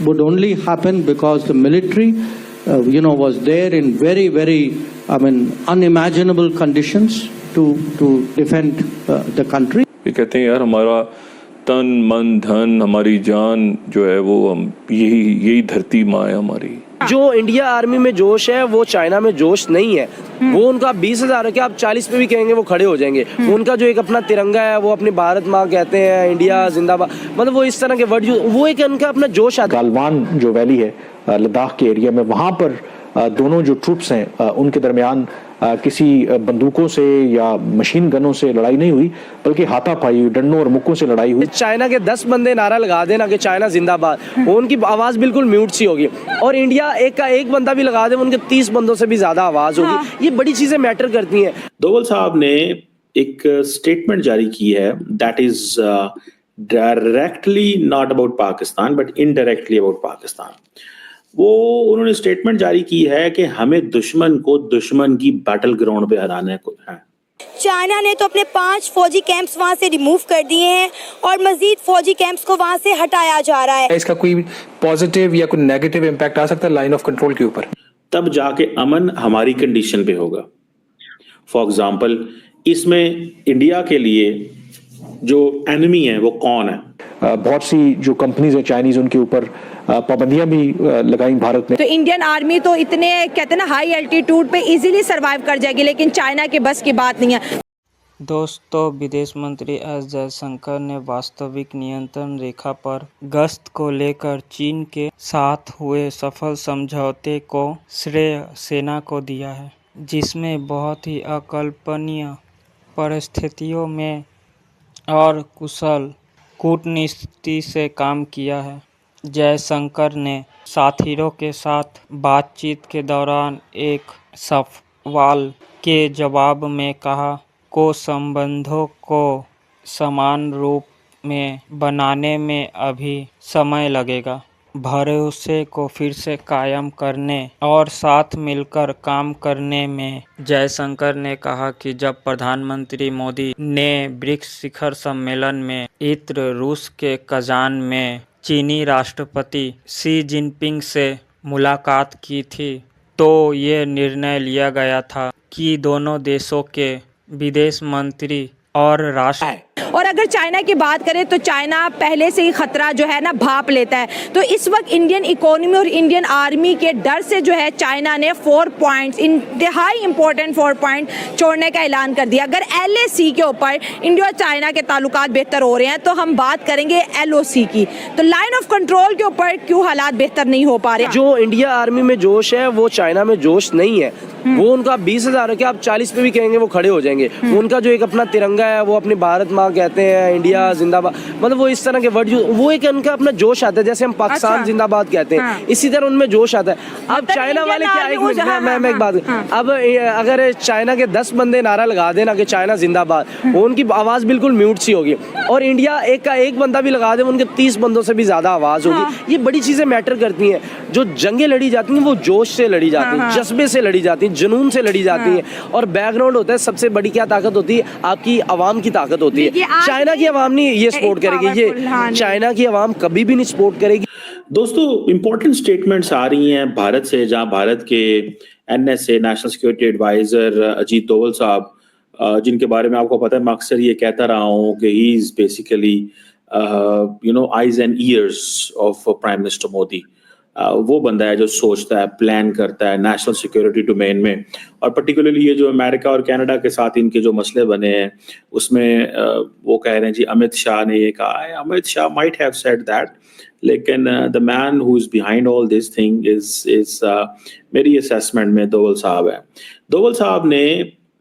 would only happen because the military, was there in very, very, unimaginable conditions to defend the country. ये कहते हैं यार हमारा तन मन धन हमारी जान जो है वो हम यही धरती माँ है हमारी। जो इंडिया आर्मी में जोश है वो चाइना में जोश नहीं है। वो उनका 20,000 है कि आप 40 पे भी कहेंगे वो खड़े हो जाएंगे। उनका जो एक अपना तिरंगा है वो अपनी भारत माँ कहते हैं, इंडिया जिंदाबाद, मतलब वो इस तरह के वर्ड वो एक उनका अपना जोश आता है। गालवान जो वैली है लद्दाख के एरिया में, वहाँ पर दोनों जो ट्रूप्स हैं उनके दरमियान किसी बंदूकों से या मशीन गनों से लड़ाई नहीं हुई, बल्कि हाथापाई, डंडों और मुक्कों से लड़ाई हुई। चाइना के 10 बंदे नारा लगा देना कि चाइना जिंदाबाद, उनकी आवाज बिल्कुल म्यूट सी होगी। और इंडिया एक बंदा भी लगा दे, उनके 30 बंदों से भी ज्यादा आवाज होगी। ये बड़ी चीजें मैटर करती हैं। दोवल साहब ने एक स्टेटमेंट जारी की है that is directly not about Pakistan but indirectly about Pakistan. वो उन्होंने स्टेटमेंट जारी की है कि हमें दुश्मन को दुश्मन की बैटल ग्राउंड पे हराना है। चाइना ने तो अपने 5 फौजी कैंप्स वहां से रिमूव कर दिए हैं और मजीद फौजी कैंप्स को वहां से हटाया जा रहा है। इसका कोई पॉजिटिव या कोई नेगेटिव इम्पैक्ट आ सकता है लाइन ऑफ कंट्रोल के ऊपर? तब जाके अमन हमारी कंडीशन पे होगा। फॉर एग्जाम्पल, इसमें इंडिया के लिए जो एनिमी है वो कौन है? बहुत सी जो कंपनीज हैं चाइनीज, उनके ऊपर पाबंदियां भी लगाई भारत ने। तो इंडियन आर्मी तो इतने कहते हैं ना हाई एल्टीट्यूड पे इजीली सरवाइव कर जाएगी, लेकिन चाइना के बस की बात नहीं है। दोस्तों, विदेश मंत्री एस जयशंकर ने वास्तविक नियंत्रण रेखा पर गश्त को लेकर चीन के साथ हुए सफल समझौते को श्रेय सेना को दिया है, जिसमें बहुत ही अकल्पनीय परिस्थितियों में और कुशल कूटनीति से काम किया है। जयशंकर ने साथीरों के साथ बातचीत के दौरान एक सवाल के जवाब में कहा को संबंधों को समान रूप में बनाने में अभी समय लगेगा। भरोसे को फिर से कायम करने और साथ मिलकर काम करने में जयशंकर ने कहा कि जब प्रधानमंत्री मोदी ने ब्रिक्स शिखर सम्मेलन में इत्र रूस के कजान में चीनी राष्ट्रपति शी जिनपिंग से मुलाकात की थी, तो ये निर्णय लिया गया था कि दोनों देशों के विदेश मंत्री और राष्ट्र। और अगर चाइना की बात करें तो चाइना पहले से ही खतरा जो है ना भाप लेता है। तो इस वक्त इंडियन इकोनॉमी और इंडियन आर्मी के डर से जो है चाइना ने 4 पॉइंट्स, इंतहाई इंपॉर्टेंट 4 पॉइंट छोड़ने का ऐलान कर दिया। अगर LAC के ऊपर इंडिया और चाइना के ताल्लुकात बेहतर हो रहे हैं तो हम बात करेंगे LOC की। तो लाइन ऑफ कंट्रोल के ऊपर क्यों हालात बेहतर नहीं हो पा रहे? जो इंडिया आर्मी में जोश है वो चाइना में जोश नहीं है। वो उनका 20,000 है कि आप 40 पे भी कहेंगे वो खड़े हो जाएंगे। उनका जो एक अपना तिरंगा है वो अपनी भारत माँ कहते हैं, इंडिया जिंदाबाद, मतलब वो इस तरह के वर्ड वो एक उनका अपना जोश आता है। जैसे हम पाकिस्तान जिंदाबाद कहते हैं, इसी तरह उनमें जोश आता है। अब चाइना वाले क्या, मैं एक बात, अब अगर चाइना के 10 बंदे नारा लगा देना कि चाइना जिंदाबाद, उनकी आवाज बिल्कुल म्यूट सी होगी। और इंडिया एक बंदा भी लगा दे, उनके 30 बंदों से भी ज्यादा आवाज होगी। ये बड़ी चीजें मैटर करती हैं। जो जंगें लड़ी जाती हैं वो जोश से लड़ी जाती हैं, जज्बे से लड़ी जाती हैं, जुनून से लड़ी जाती हैं। और बैकग्राउंड होता है, सबसे बड़ी क्या ताकत होती है? आपकी आवाम की ताकत होती है। चाइना की आवाम नहीं ये सपोर्ट करेगी, ये चाइना की आवाम कभी भी नहीं सपोर्ट करेगी। दोस्तों, इंपॉर्टेंट स्टेटमेंट्स आ रही हैं भारत से, जहां भारत के NSA national security adviser Ajit Doval साहब, जिनके बारे में आपको पता है मैं अक्सर ये कहता रहा हूँ कि he is basically eyes and years of prime minister Modi. वो बंदा है जो सोचता है, प्लान करता है नेशनल सिक्योरिटी डोमेन में। और पर्टिकुलरली ये जो अमेरिका और कनाडा के साथ इनके जो मसले बने हैं उसमें वो कह रहे हैं जी अमित शाह ने ये कहा है। Amit Shah might have said that, लेकिन the man who is behind all this thing is मेरी असेसमेंट में दोवल साहब है। दोवल साहब ने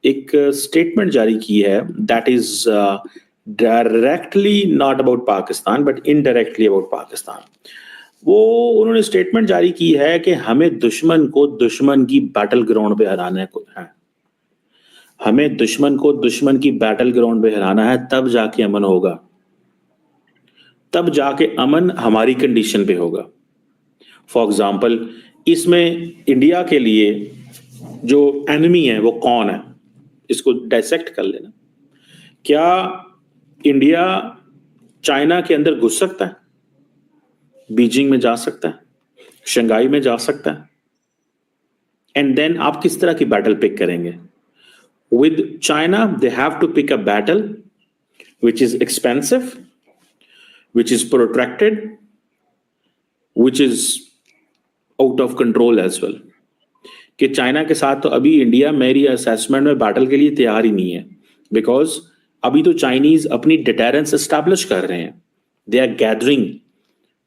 एक स्टेटमेंट जारी की है that is directly not about Pakistan but indirectly about Pakistan. वो उन्होंने स्टेटमेंट जारी की है कि हमें दुश्मन को दुश्मन की बैटल ग्राउंड पे हराना है। हमें दुश्मन को दुश्मन की बैटल ग्राउंड पे हराना है, तब जाके अमन होगा। तब जाके अमन हमारी कंडीशन पे होगा। फॉर एग्जाम्पल, इसमें इंडिया के लिए जो एनिमी है वो कौन है, इसको डायसेक्ट कर लेना। क्या इंडिया चाइना के अंदर घुस सकता है? बीजिंग में जा सकता है, शंघाई में जा सकता है, एंड देन आप किस तरह की बैटल पिक करेंगे? With China they have to pick a battle which is expensive, which is protracted, which is out of control as well. कि चाइना के साथ तो अभी इंडिया मेरी असेसमेंट में बैटल के लिए तैयार ही नहीं है, बिकॉज अभी तो चाइनीज अपनी डिटेरेंस एस्टैब्लिश कर रहे हैं, दे आर गैदरिंग।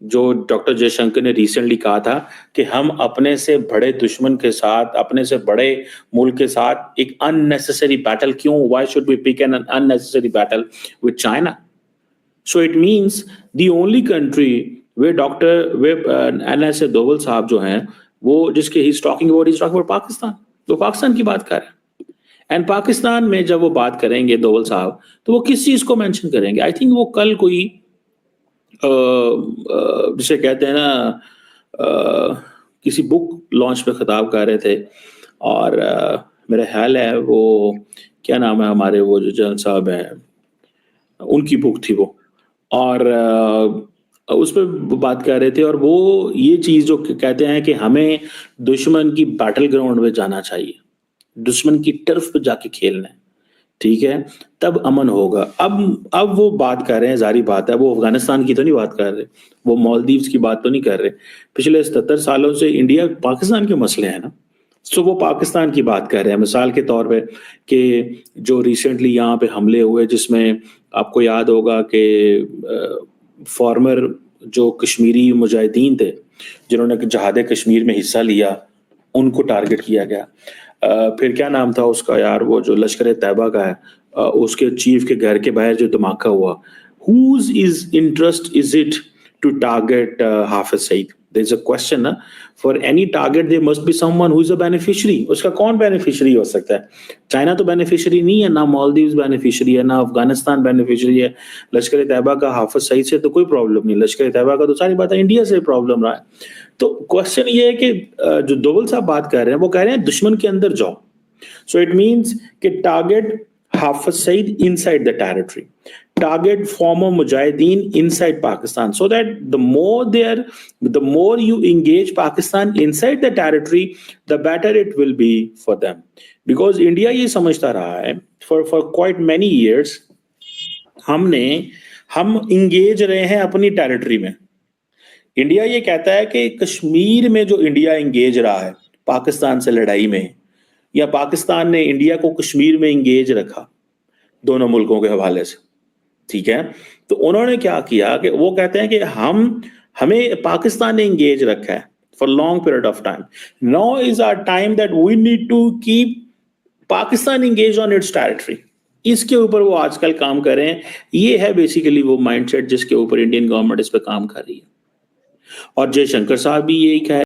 जो डॉक्टर जयशंकर ने रिसेंटली कहा था कि हम अपने से बड़े दुश्मन के साथ, अपने से बड़े मुल्क के साथ एक अननेसेसरी बैटल क्यों, why should we pick an unnecessary battle with China? So it means the only country way doctor NSA Doval साहब जो हैं वो जिसके ही टॉकिंग अबाउट पाकिस्तान, तो पाकिस्तान की बात कर रहे हैं। एंड पाकिस्तान में जब वो बात करेंगे दोवल साहब तो वो किस चीज को मेंशन करेंगे? आई थिंक वो कल कोई जिसे कहते हैं ना किसी बुक लॉन्च पे खिताब कर रहे थे, और मेरा ख्याल है वो क्या नाम है हमारे वो जो जनरल साहब हैं उनकी बुक थी वो, और उस पर बात कर रहे थे, और वो ये चीज़ जो कहते हैं कि हमें दुश्मन की बैटल ग्राउंड में जाना चाहिए, दुश्मन की टर्फ पे जाके खेलना है, ठीक है, तब अमन होगा। अब वो बात कर रहे हैं, जारी बात है, वो अफगानिस्तान की तो नहीं बात कर रहे, वो मालदीव्स की बात तो नहीं कर रहे। पिछले 77 सालों से इंडिया पाकिस्तान के मसले हैं ना, तो वो पाकिस्तान की बात कर रहे हैं। मिसाल के तौर पे कि जो रिसेंटली यहाँ पे हमले हुए, जिसमें आपको याद होगा कि फॉर्मर जो कश्मीरी मुजाहिदीन थे जिन्होंने जहाद कश्मीर में हिस्सा लिया, उनको टारगेट किया गया। फिर क्या नाम था उसका यार, वो जो लश्कर तैयबा का है, उसके चीफ के घर के बाहर जो धमाका हुआ, whose is interest is it to target Hafiz Saeed? There is a question ना, for any target there must be someone who is a beneficiary। उसका कौन बेनिफिशियरी हो सकता है? चाइना तो बेनिफिशियरी नहीं है, ना मालदीव्स बेनिफिशियरी है, ना अफगानिस्तान बेनिफिशियरी है। लश्कर तैयबा का हाफिज सईद से तो कोई प्रॉब्लम नहीं, लश्कर तैयबा का तो सारी बात है इंडिया से प्रॉब्लम रहा है। तो क्वेश्चन ये है कि जो दोवल साहब बात कर रहे हैं वो कह रहे हैं दुश्मन के अंदर जाओ। सो इट मीन्स कि target Hafiz Saeed inside the territory, target former mujahideen inside Pakistan, so that the more you engage Pakistan inside the territory, the better it will be for them, because India ये समझता रहा है for quite many years हम engage रहे हैं अपनी territory में। India ये कहता है कि कश्मीर में जो इंडिया engage रहा है पाकिस्तान से लड़ाई में, या पाकिस्तान ने इंडिया को कश्मीर में engage रखा दोनों मुल्कों के हवाले से, ठीक है, तो उन्होंने क्या किया कि वो कहते हैं कि हमें पाकिस्तान ने एंगेज रखा है for long period of time, now is our time that we need to keep Pakistan engage on its territory. इसके ऊपर वो आजकल काम कर रहे हैं। ये है बेसिकली वो माइंडसेट जिसके ऊपर इंडियन गवर्नमेंट इस पे काम कर रही है, और जयशंकर साहब भी यही कह